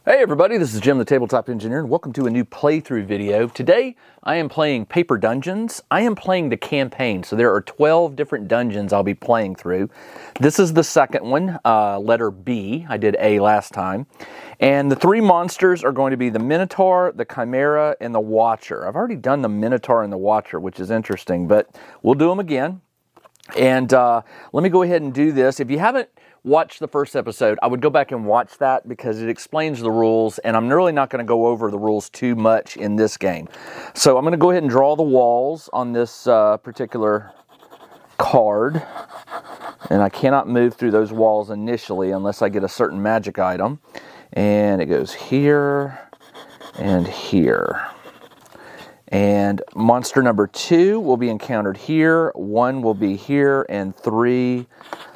Hey everybody, this is Jim the Tabletop Engineer and welcome to a new playthrough video. Today I am playing Paper Dungeons. I am playing the campaign, so there are 12 different dungeons I'll be playing through. This is the second one, letter B. I did A last time. And the three monsters are going to be the Minotaur, the Chimera, and the Watcher. I've already done the Minotaur and the Watcher, which is interesting, but we'll do them again. And let me go ahead and do this. If you haven't watched the first episode, I would go back and watch that because it explains the rules, and I'm really not going to go over the rules too much in this game. So I'm going to go ahead and draw the walls on this particular card, and I cannot move through those walls initially unless I get a certain magic item. And it goes here and here. And monster number 2 will be encountered here, 1 will be here, and 3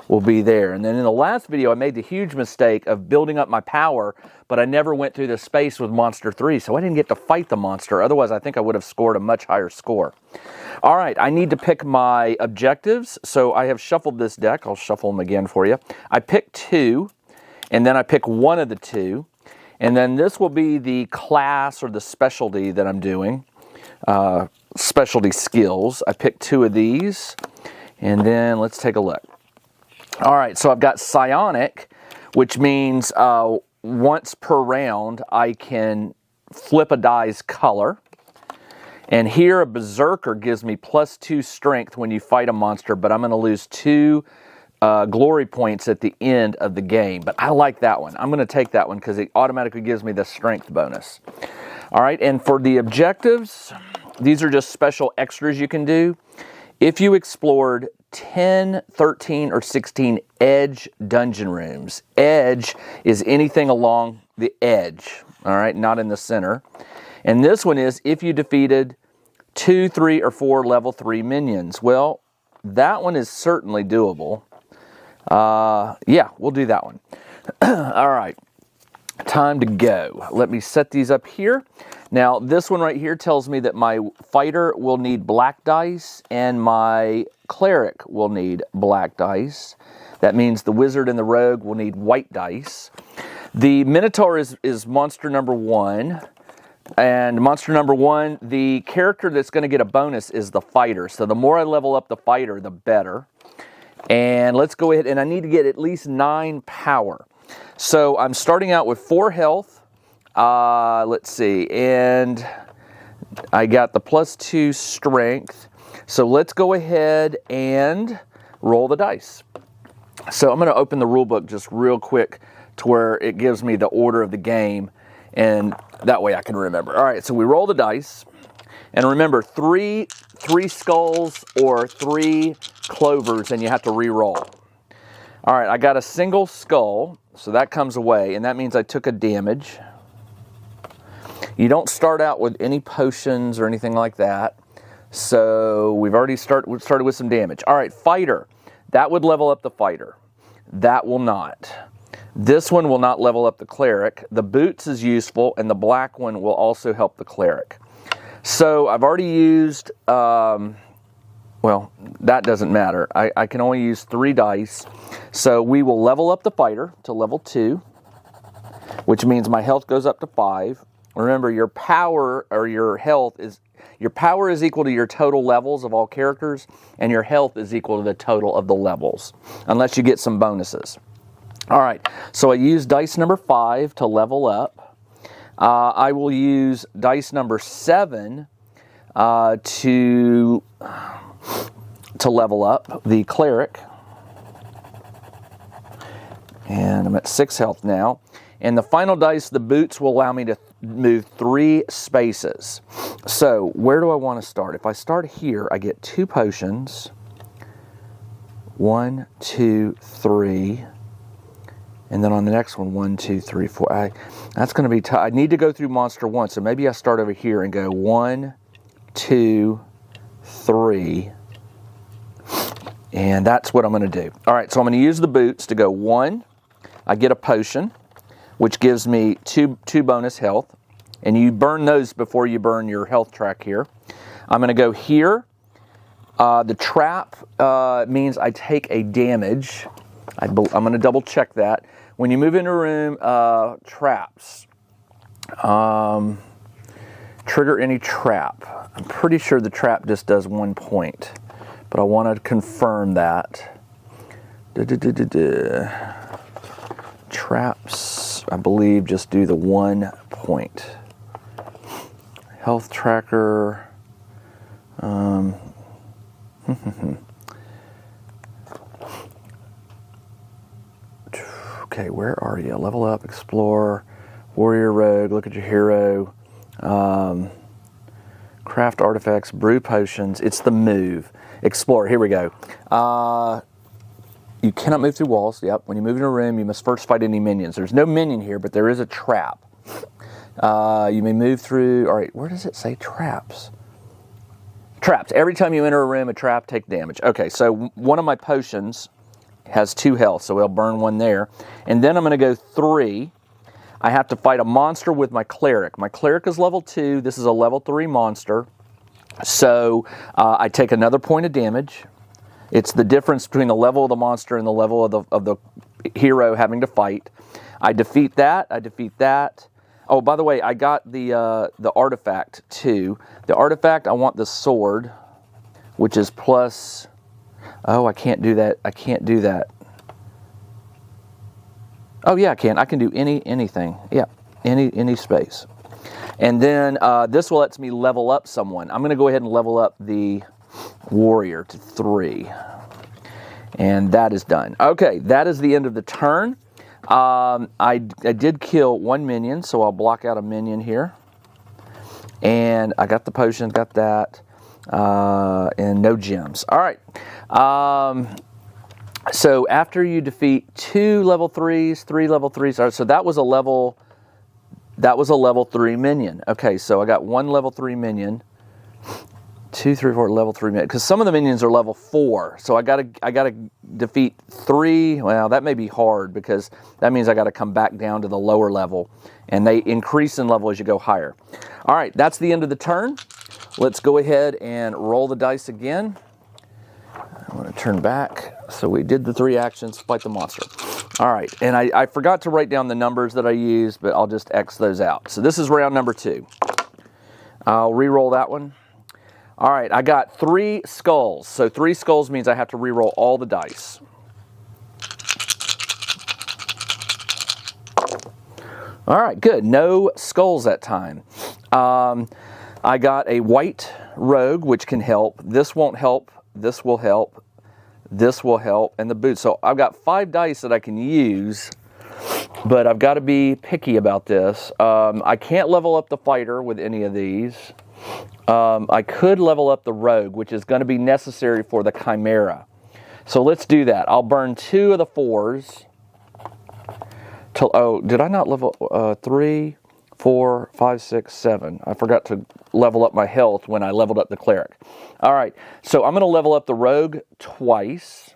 will be there. And then in the last video, I made the huge mistake of building up my power, but I never went through the space with monster 3, so I didn't get to fight the monster. Otherwise, I think I would have scored a much higher score. All right, I need to pick my objectives. So I have shuffled this deck. I'll shuffle them again for you. I pick 2, and then I pick one of the 2. And then this will be the class or the specialty that I'm doing. Specialty skills. I picked 2 of these, and then let's take a look. All right, so I've got psionic, which means once per round I can flip a die's color. And here a berserker gives me +2 strength when you fight a monster, but I'm going to lose 2 glory points at the end of the game. But I like that one. I'm going to take that one because it automatically gives me the strength bonus. All right, and for the objectives, these are just special extras you can do. If you explored 10, 13, or 16 edge dungeon rooms. Edge is anything along the edge, all right, not in the center. And this one is if you defeated 2, 3, or 4 level 3 minions. Well, that one is certainly doable. Yeah, we'll do that one. All right. Time to go. Let me set these up here. Now, this one right here tells me that my fighter will need black dice and my cleric will need black dice. That means the wizard and the rogue will need white dice. The Minotaur is monster number 1. And monster number 1, the character that's going to get a bonus is the fighter. So the more I level up the fighter, the better. And let's go ahead, and I need to get at least 9 power. So I'm starting out with 4 health. Let's see, and I got the +2 strength. So let's go ahead and roll the dice. So I'm going to open the rule book just real quick to where it gives me the order of the game, and that way I can remember. All right, so we roll the dice, and remember 3 skulls or 3 clovers, and you have to re-roll. All right, I got a single skull, so that comes away, and that means I took a damage. You don't start out with any potions or anything like that, so we've already started with some damage. All right, fighter. That would level up the fighter. That will not. This one will not level up the cleric. The boots is useful, and the black one will also help the cleric. So I've already used... well, that doesn't matter. I can only use 3 dice. So we will level up the fighter to level 2, which means my health goes up to 5. Remember, your power or your health is... Your power is equal to your total levels of all characters, and your health is equal to the total of the levels, unless you get some bonuses. All right, so I use dice number 5 to level up. I will use dice number 7 to level up the cleric. And I'm at 6 health now. And the final dice, the boots, will allow me to move 3 spaces. So where do I want to start? If I start here, I get 2 potions. 1, 2, 3. And then on the next one, 1, 2, 3, 4. That's going to be tough. I need to go through monster 1. So maybe I start over here and go 1, 2, 3. And that's what I'm going to do. All right, so I'm going to use the boots to go 1. I get a potion, which gives me 2 bonus health. And you burn those before you burn your health track here. I'm going to go here. The trap means I take a damage. I'm going to double check that. When you move into a room, traps. Trigger any trap. I'm pretty sure the trap just does 1 point, but I want to confirm that. Traps, I believe, just do the 1 point. Health tracker. Okay, where are you? Level up, explore, warrior, rogue, look at your hero, craft artifacts, brew potions. It's the move. Explore, here we go. You cannot move through walls. Yep, when you move in a room, you must first fight any minions. There's no minion here, but there is a trap. You may move through, all right, where does it say traps? Traps. Every time you enter a room, a trap, take damage. Okay, so one of my potions has 2 health, so I'll burn 1 there. And then I'm going to go 3. I have to fight a monster with my cleric. My cleric is level 2. This is a level 3 monster. So I take another point of damage. It's the difference between the level of the monster and the level of the hero having to fight. I defeat that. I defeat that. Oh, by the way, I got the artifact too. The artifact, I want the sword, which is plus... Oh, I can't do that. I can't do that. Oh, yeah, I can. I can do anything. Yeah, any space. And then this will lets me level up someone. I'm going to go ahead and level up the warrior to 3. And that is done. Okay, that is the end of the turn. I did kill 1 minion, so I'll block out a minion here. And I got the potion, got that. And no gems. All right. So after you defeat 2 level 3s, 3 level 3s, so that was a level 3 minion. Okay, so I got 1 level 3 minion, 2, 3, 4 level 3 minion, because some of the minions are level 4. So I gotta defeat 3. Well, that may be hard because that means I gotta come back down to the lower level, and they increase in level as you go higher. All right, that's the end of the turn. Let's go ahead and roll the dice again. I'm going to turn back. So we did the 3 actions, fight the monster. All right, and I forgot to write down the numbers that I used, but I'll just X those out. So this is round number 2. I'll re-roll that one. All right, I got 3 skulls. So 3 skulls means I have to re-roll all the dice. All right, good. No skulls that time. I got a white rogue, which can help. This won't help. This will help. This will help. And the boot. So I've got 5 dice that I can use, but I've got to be picky about this. I can't level up the fighter with any of these. I could level up the rogue, which is going to be necessary for the Chimera. So let's do that. I'll burn 2 of the 4s. Oh, did I not level 3? 4, 5, 6, 7. I forgot to level up my health when I leveled up the cleric. All right, so I'm going to level up the rogue twice.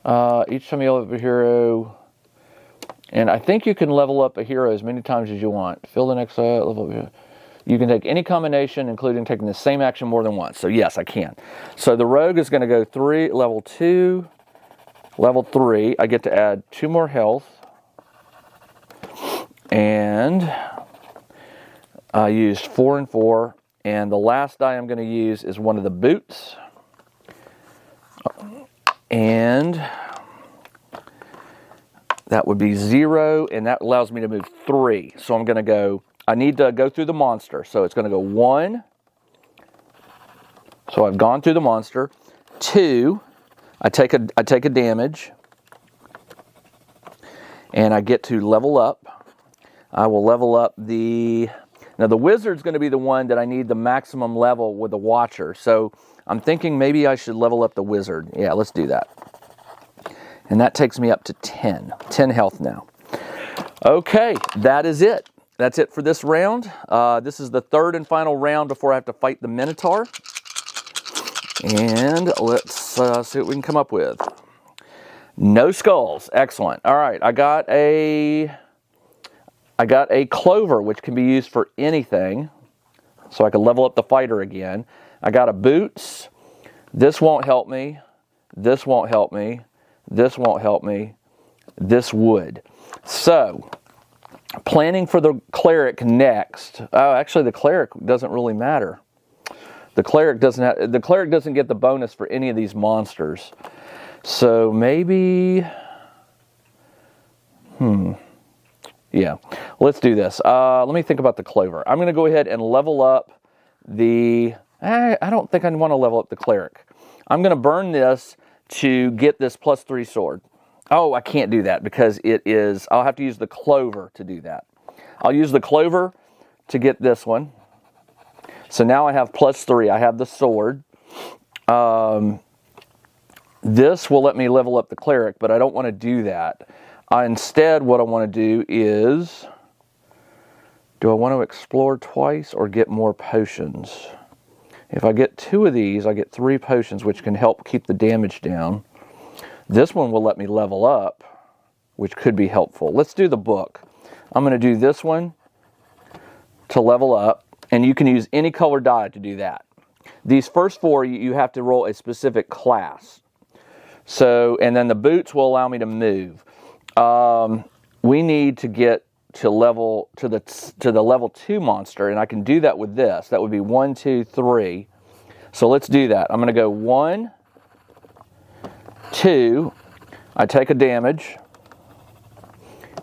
Each time you level up a hero, and I think you can level up a hero as many times as you want. Fill the next level up. You can take any combination, including taking the same action more than once. So yes, I can. So the rogue is going to go 3, level 2, level 3. I get to add 2 more health. And I used 4 and 4. And the last die I'm going to use is one of the boots. And that would be 0. And that allows me to move 3. So I'm going to go, I need to go through the monster. So it's going to go 1. So I've gone through the monster. 2, I take a damage. And I get to level up. I will level up the... Now, the wizard's going to be the one that I need the maximum level with the watcher. So I'm thinking maybe I should level up the wizard. Yeah, let's do that. And that takes me up to 10. 10 health now. Okay, that is it. That's it for this round. This is the 3rd and final round before I have to fight the Minotaur. And let's see what we can come up with. No skulls. Excellent. All right, I got a clover, which can be used for anything. So I can level up the fighter again. I got a boots. This won't help me. This won't help me. This won't help me. This would. So Planning for the cleric next. Oh, actually, the cleric doesn't really matter. The cleric doesn't get the bonus for any of these monsters. So maybe, yeah, let's do this. Let me think about the clover. I'm going to go ahead and level up the, I don't think I want to level up the cleric. I'm going to burn this to get this +3 sword. Oh, I can't do that because I'll have to use the clover to do that. I'll use the clover to get this one. So now I have +3. I have the sword. This will let me level up the cleric, but I don't want to do that. Instead, what I want to do is, do I want to explore twice or get more potions? If I get 2 of these, I get 3 potions, which can help keep the damage down. This one will let me level up, which could be helpful. Let's do the book. I'm going to do this one to level up, and you can use any color die to do that. These first 4, you have to roll a specific class. So, and then the boots will allow me to move. We need to get to level to the level 2 monster, and I can do that with this. That would be 1, 2, 3. So let's do that. I'm going to go 1, 2. I take a damage,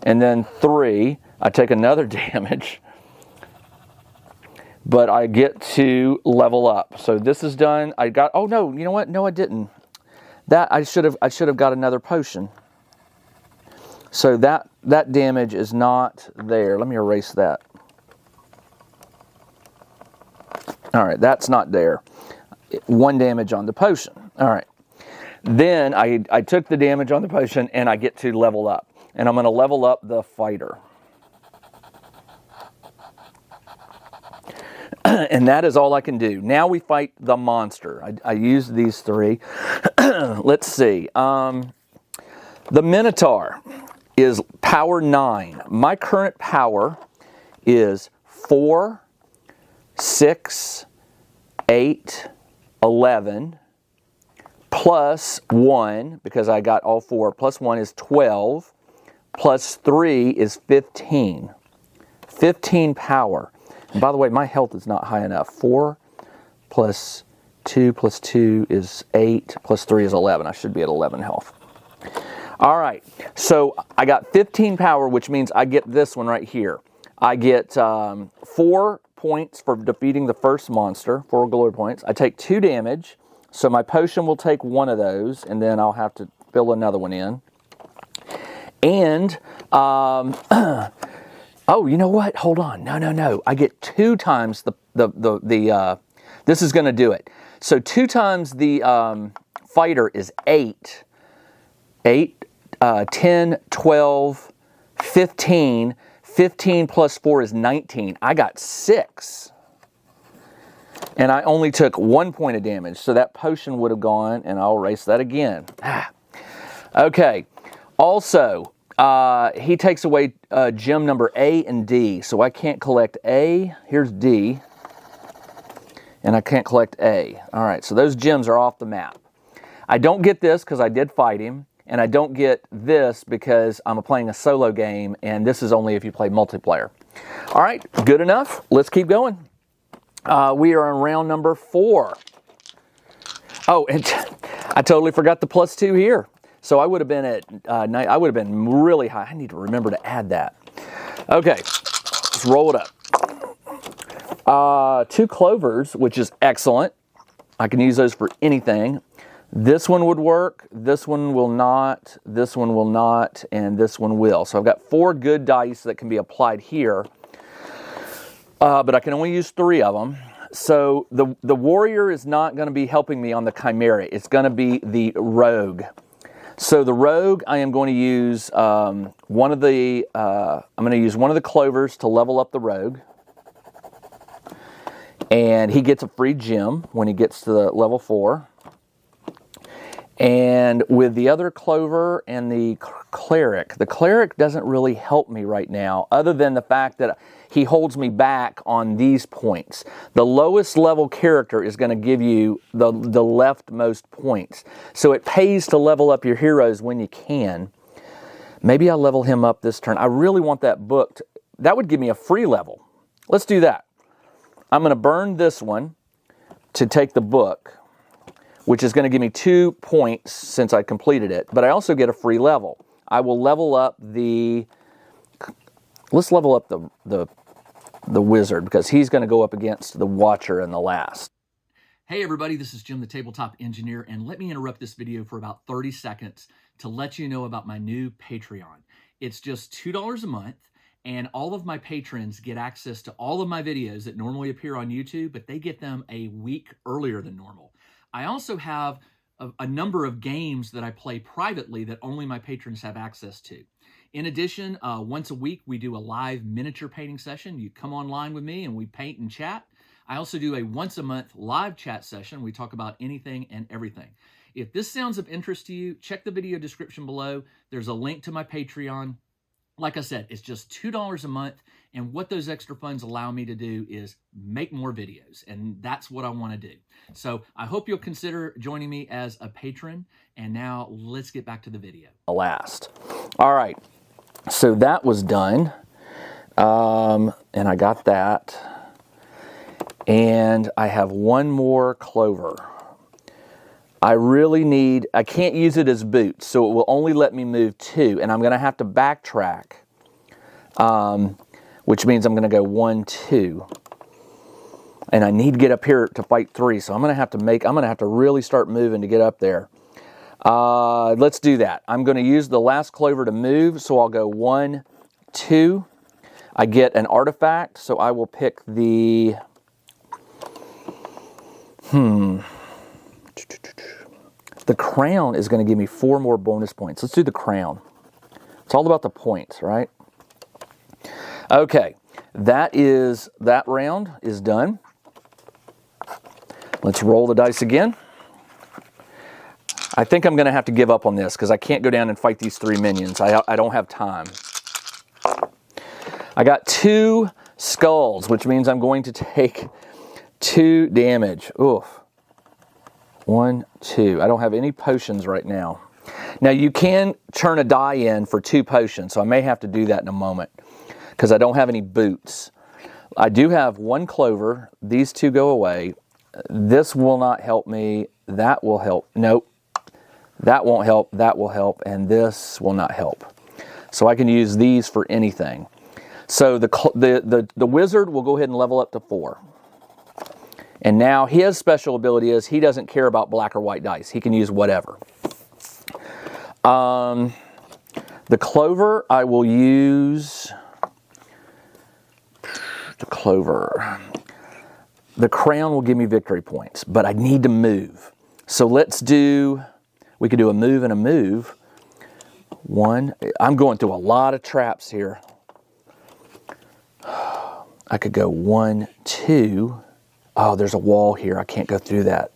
and then 3. I take another damage, but I get to level up. So this is done. I got. Oh no! You know what? No, I didn't. That I should have got another potion. So that damage is not there. Let me erase that. All right, that's not there. 1 damage on the potion. All right. Then I took the damage on the potion and I get to level up. And I'm going to level up the fighter. And that is all I can do. Now we fight the monster. I used these 3. Let's see. The Minotaur is power 9. My current power is 4, 6, 8, 11, plus 1, because I got all 4, plus 1 is 12, plus 3 is 15. 15 power. And by the way, my health is not high enough. 4 plus 2 is 8, plus 3 is 11. I should be at 11 health. All right, so I got 15 power, which means I get this one right here. I get 4 points for defeating the first monster, 4 glory points. I take 2 damage, so my potion will take 1 of those, and then I'll have to fill another one in. And, oh, you know what? Hold on. No. I get 2 times this is going to do it. So 2 times the fighter is 8. 8, 10, 12, 15. 15 plus 4 is 19. I got 6. And I only took 1 point of damage. So that potion would have gone, and I'll erase that again. Okay. Also, he takes away gem number A and D. So I can't collect A. Here's D. And I can't collect A. All right, so those gems are off the map. I don't get this because I did fight him. And I don't get this because I'm playing a solo game, and this is only if you play multiplayer. All right, good enough. Let's keep going. We are on round number 4. Oh, and I totally forgot the +2 here. So I would have been at I would have been really high. I need to remember to add that. Okay, let's roll it up. 2 clovers, which is excellent. I can use those for anything. This one would work, this one will not, this one will not, and this one will. So I've got 4 good dice that can be applied here, but I can only use 3 of them. So the warrior is not going to be helping me on the Chimera. It's going to be the rogue. So the rogue, I am going to use one of the clovers to level up the rogue. And he gets a free gem when he gets to the level 4. And with the other clover and the cleric doesn't really help me right now, other than the fact that he holds me back on these points. The lowest level character is going to give you the leftmost points. So it pays to level up your heroes when you can. Maybe I'll level him up this turn. I really want that book that would give me a free level. Let's do that. I'm going to burn this one to take the book, which is going to give me 2 points since I completed it, but I also get a free level. I will level up let's level up the wizard, because he's going to go up against the watcher in the last. Hey everybody, this is Jim the Tabletop Engineer, and let me interrupt this video for about 30 seconds to let you know about my new Patreon. It's just $2 a month, and all of my patrons get access to all of my videos that normally appear on YouTube, but they get them a week earlier than normal. I also have a number of games that I play privately that only my patrons have access to. In addition, once a week, we do a live miniature painting session. You come online with me and we paint and chat. I also do a once a month live chat session. We talk about anything and everything. If this sounds of interest to you, check the video description below. There's a link to my Patreon. Like I said, it's just $2 a month, and what those extra funds allow me to do is make more videos, and that's what I want to do. So I hope you'll consider joining me as a patron, and now let's get back to the video. Last. All right, so that was done, and I got that, and I have one more clover. I can't use it as boots, so it will only let me move 2, and I'm going to have to backtrack, which means I'm going to go 1, 2, and I need to get up here to fight 3, so I'm going to have to really start moving to get up there. Let's do that. I'm going to use the last clover to move, so I'll go 1, 2. I get an artifact, so I will pick the... The crown is going to give me 4 more bonus points. Let's do the crown. It's all about the points, right? Okay, that round is done. Let's roll the dice again. I think I'm going to have to give up on this because I can't go down and fight these 3 minions. I don't have time. I got 2 skulls, which means I'm going to take 2 damage. Oof. 1, 2. I don't have any potions right now. Now you can turn a die in for 2 potions, so I may have to do that in a moment because I don't have any boots. I do have 1 clover. These 2 go away. This will not help me. That will help. Nope. That won't help. That will help. And this will not help. So I can use these for anything. So the wizard will go ahead and level up to 4. And now his special ability is he doesn't care about black or white dice. He can use whatever. The clover, I will use the clover. The crown will give me victory points, but I need to move. So we could do a move and a move. 1, I'm going through a lot of traps here. I could go 1, 2. Oh, there's a wall here. I can't go through that.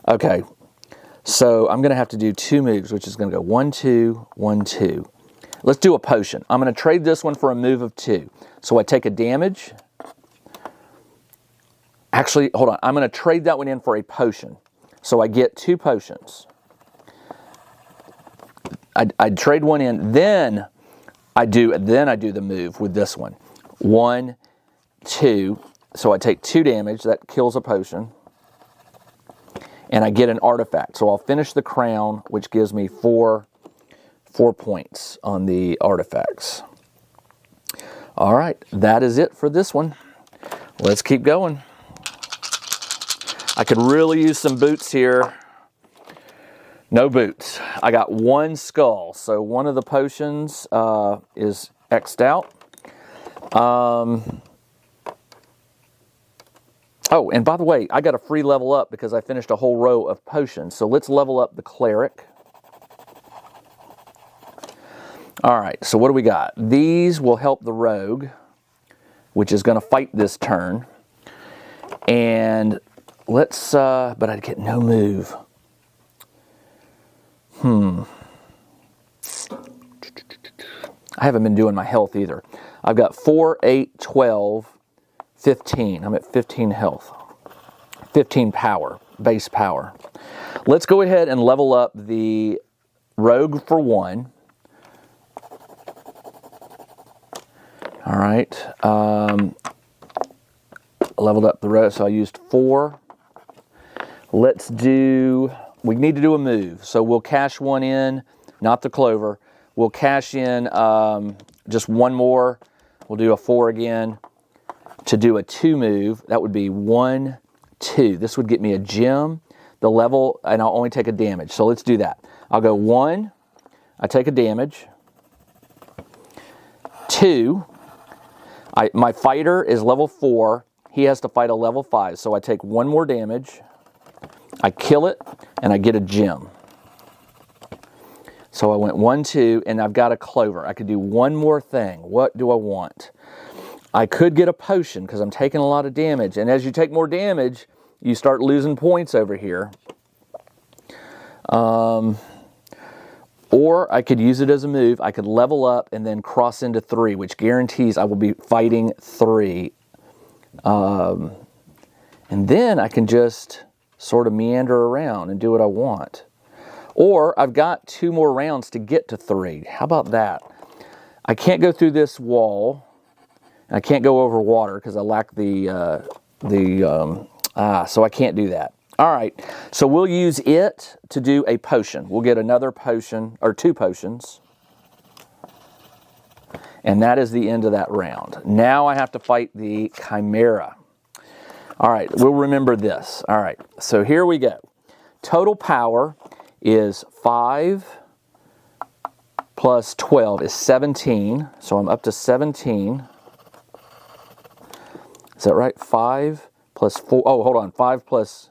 Okay, so I'm going to have to do 2 moves, which is going to go 1, 2, 1, 2. Let's do a potion. I'm going to trade this one for a move of 2. So I take a damage. Actually, hold on. I'm going to trade that one in for a potion. So I get 2 potions. I'd trade one in, then I do the move with this one. 1, 2. So I take 2 damage, that kills a potion, and I get an artifact. So I'll finish the crown, which gives me 4 points on the artifacts. All right, that is it for this one. Let's keep going. I could really use some boots here. No boots. I got 1 skull, so one of the potions is X'd out. Oh, and by the way, I got a free level up because I finished a whole row of potions. So let's level up the cleric. All right, so what do we got? These will help the rogue, which is going to fight this turn. And let's, but I get no move. I haven't been doing my health either. I've got 4, 8, 12, 15. I'm at 15 health. 15 power, base power. Let's go ahead and level up the rogue for 1. All right. Leveled up the rest, so I used 4. Let's do, we need to do a move. So we'll cash one in, not the clover. We'll cash in just one more. We'll do a 4 again. To do a 2 move, that would be 1, 2. This would get me a gem, the level, and I'll only take a damage. So let's do that. I'll go 1, I take a damage. 2, my fighter is level 4. He has to fight a level 5. So I take 1 more damage. I kill it, and I get a gem. So I went 1, 2, and I've got a clover. I could do one more thing. What do I want? I could get a potion because I'm taking a lot of damage. And as you take more damage, you start losing points over here. Or I could use it as a move. I could level up and then cross into 3, which guarantees I will be fighting 3. And then I can just sort of meander around and do what I want. Or I've got 2 more rounds to get to 3. How about that? I can't go through this wall. I can't go over water because I lack so I can't do that. All right, so we'll use it to do a potion. We'll get another potion, or 2 potions. And that is the end of that round. Now I have to fight the Chimera. All right, we'll remember this. All right, so here we go. Total power is 5 plus 12 is 17. So I'm up to 17. Is that right? 5 plus 4. Oh, hold on. 5 plus...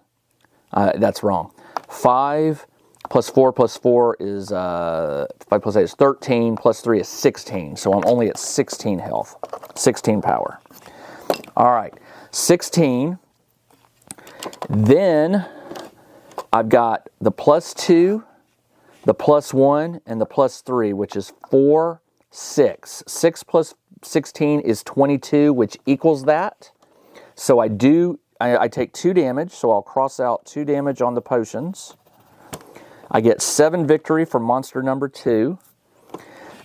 that's wrong. 5 plus 4 plus 4 is 5 plus 8 is 13, plus 3 is 16. So I'm only at 16 health, 16 power. All right, 16. Then I've got the plus 2, the plus 1, and the plus 3, which is 4, 6. 6 plus 16 is 22, which equals that. So I take 2 damage, so I'll cross out 2 damage on the potions. I get 7 victory for monster number 2.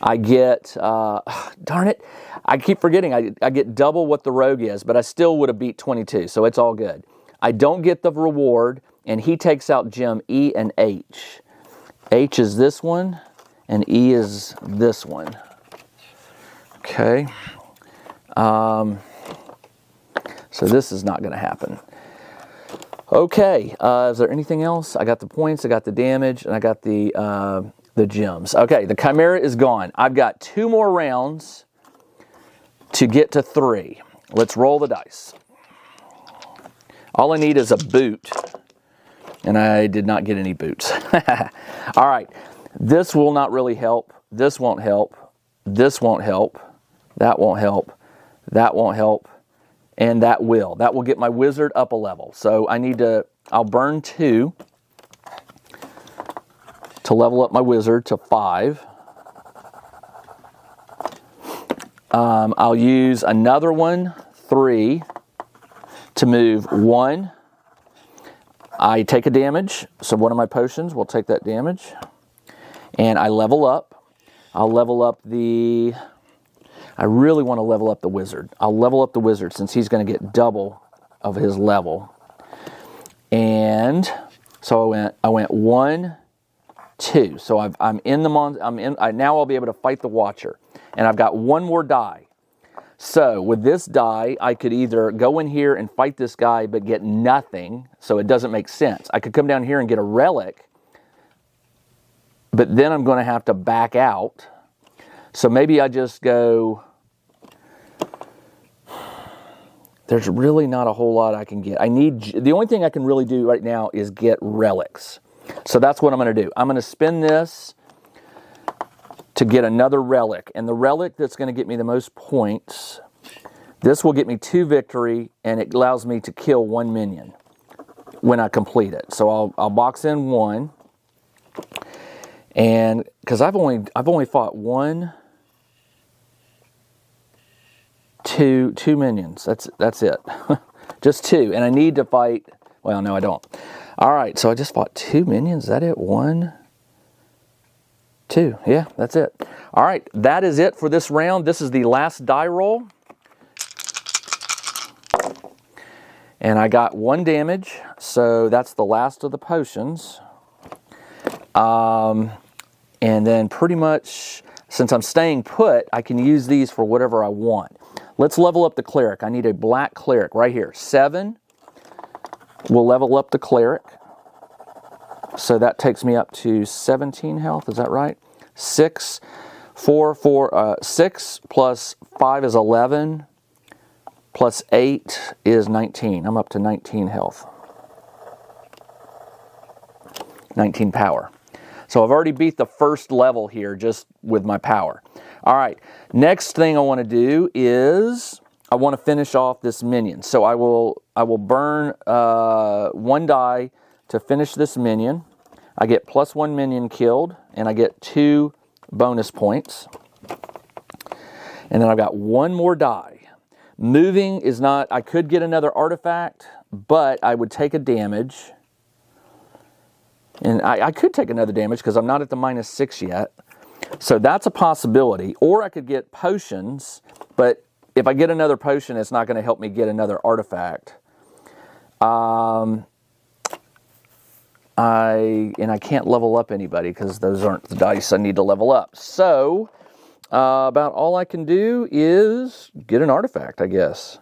I get, darn it, I keep forgetting, I get double what the rogue is, but I still would have beat 22, so it's all good. I don't get the reward, and he takes out gem E and H. H is this one, and E is this one. Okay. So this is not going to happen. Okay, is there anything else? I got the points, I got the damage, and I got the gems. Okay, the Chimera is gone. I've got 2 more rounds to get to 3. Let's roll the dice. All I need is a boot, and I did not get any boots. All right, this will not really help. This won't help. This won't help. That won't help. That won't help. And that will. That will get my wizard up a level. So I need to, I'll burn 2 to level up my wizard to 5. I'll use another one, 3, to move 1. I take a damage, so one of my potions will take that damage. And I level up. I'll level up the... I really want to level up the wizard. I'll level up the wizard since he's going to get double of his level. And so I went 1, 2. So I'm in the now I'll be able to fight the Watcher. And I've got 1 more die. So with this die, I could either go in here and fight this guy but get nothing, so it doesn't make sense. I could come down here and get a relic, but then I'm going to have to back out. So maybe I just go... There's really not a whole lot I can get. The only thing I can really do right now is get relics. So that's what I'm going to do. I'm going to spend this to get another relic. And the relic that's going to get me the most points, this will get me 2 victory, and it allows me to kill 1 minion when I complete it. So I'll box in 1. And because I've only fought 1, 2 minions. That's it. Just 2. And I need to fight... Well, no, I don't. All right, so I just fought 2 minions. Is that it? 1, 2. Yeah, that's it. All right, that is it for this round. This is the last die roll. And I got 1 damage, so that's the last of the potions. And then pretty much, since I'm staying put, I can use these for whatever I want. Let's level up the cleric. I need a black cleric right here. 7 will level up the cleric. So that takes me up to 17 health, is that right? 6 plus 5 is 11. Plus 8 is 19. I'm up to 19 health. 19 power. So I've already beat the first level here just with my power. All right, next thing I want to do is I want to finish off this minion. So I will burn 1 die to finish this minion. I get +1 minion killed, and I get 2 bonus points. And then I've got 1 more die. Moving is not, I could get another artifact, but I would take a damage. And I could take another damage because I'm not at the -6 yet. So that's a possibility. Or I could get potions, but if I get another potion, it's not going to help me get another artifact. And I can't level up anybody because those aren't the dice I need to level up. So about all I can do is get an artifact, I guess.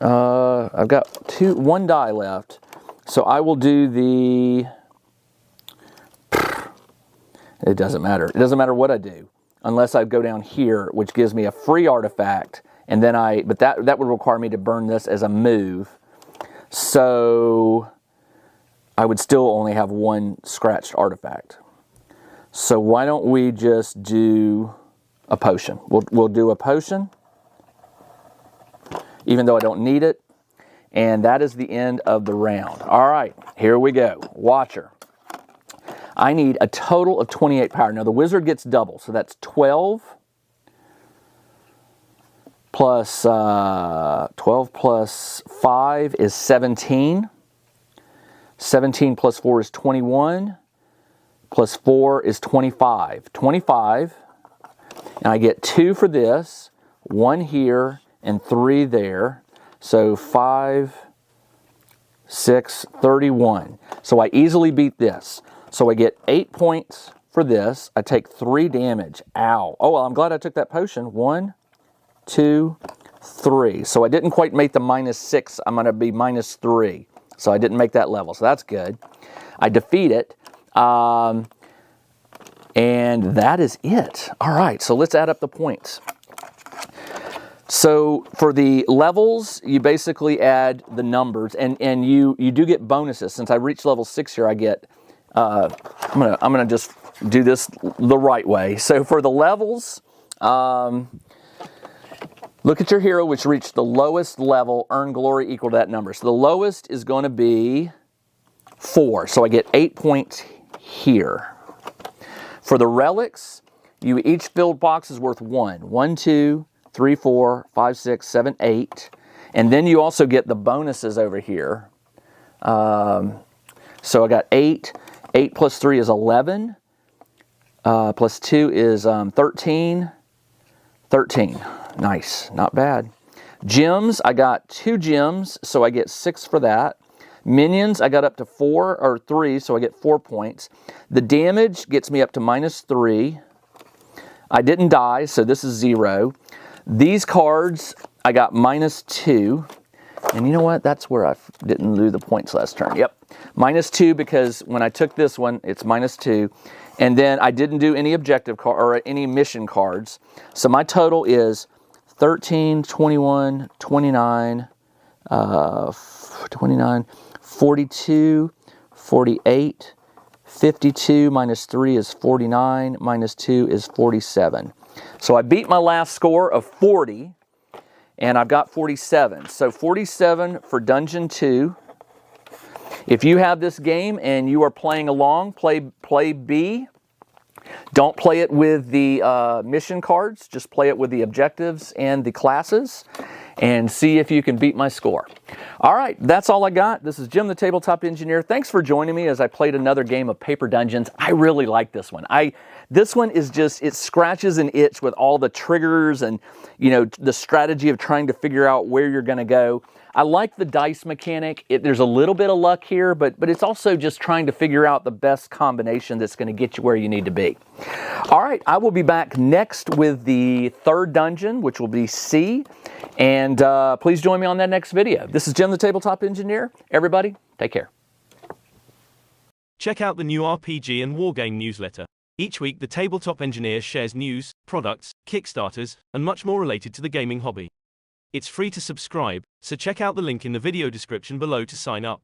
I've got 1 die left. So I will do the... It doesn't matter. It doesn't matter what I do. Unless I go down here, which gives me a free artifact. And then but that would require me to burn this as a move. So I would still only have 1 scratched artifact. So why don't we just do a potion? We'll do a potion, even though I don't need it. And that is the end of the round. All right, here we go. Watcher. I need a total of 28 power. Now the wizard gets double, so that's 12 plus 12 plus 5 is 17. 17 plus 4 is 21. Plus 4 is 25. 25. And I get 2 for this, 1 here, and 3 there. So 5, 6, 31. So I easily beat this. So I get 8 points for this. I take 3 damage. Ow. Oh, well, I'm glad I took that potion. 1, 2, 3. So I didn't quite make the -6. I'm going to be -3. So I didn't make that level. So that's good. I defeat it. And that is it. All right, so let's add up the points. So for the levels, you basically add the numbers, and you do get bonuses. Since I reached level 6 here, I get, I'm gonna just do this the right way. So for the levels, look at your hero, which reached the lowest level, earn glory equal to that number. So the lowest is going to be 4, so I get 8 points here. For the relics, you each filled box is worth 1. 1, 2, 3, 4, 5, 6, 7, 8. And then you also get the bonuses over here. So I got 8. 8 plus 3 is 11. Plus 2 is 13. 13. Nice. Not bad. Gems, I got 2 gems, so I get 6 for that. Minions, I got up to 4 or 3, so I get 4 points. The damage gets me up to -3. I didn't die, so this is 0. These cards, I got -2. And you know what? That's where I didn't lose the points last turn. Yep. -2 because when I took this one, it's -2. And then I didn't do any objective card or any mission cards. So my total is 13, 21, 29, 29, 42, 48, 52 minus 3 is 49, minus 2 is 47. So I beat my last score of 40, and I've got 47. So 47 for Dungeon 2. If you have this game and you are playing along, play B. Don't play it with the mission cards. Just play it with the objectives and the classes. and see if you can beat my score. All right, that's all I got. This is Jim the Tabletop Engineer. Thanks for joining me as I played another game of Paper Dungeons. I really like this one. This one is just, it scratches an itch with all the triggers and, you know, the strategy of trying to figure out where you're going to go. I like the dice mechanic. There's a little bit of luck here, but it's also just trying to figure out the best combination that's going to get you where you need to be. All right, I will be back next with the third dungeon, which will be C, and please join me on that next video. This is Jim the Tabletop Engineer. Everybody, take care. Check out the new RPG and Wargame newsletter. Each week, the Tabletop Engineer shares news, products, Kickstarters, and much more related to the gaming hobby. It's free to subscribe, so check out the link in the video description below to sign up.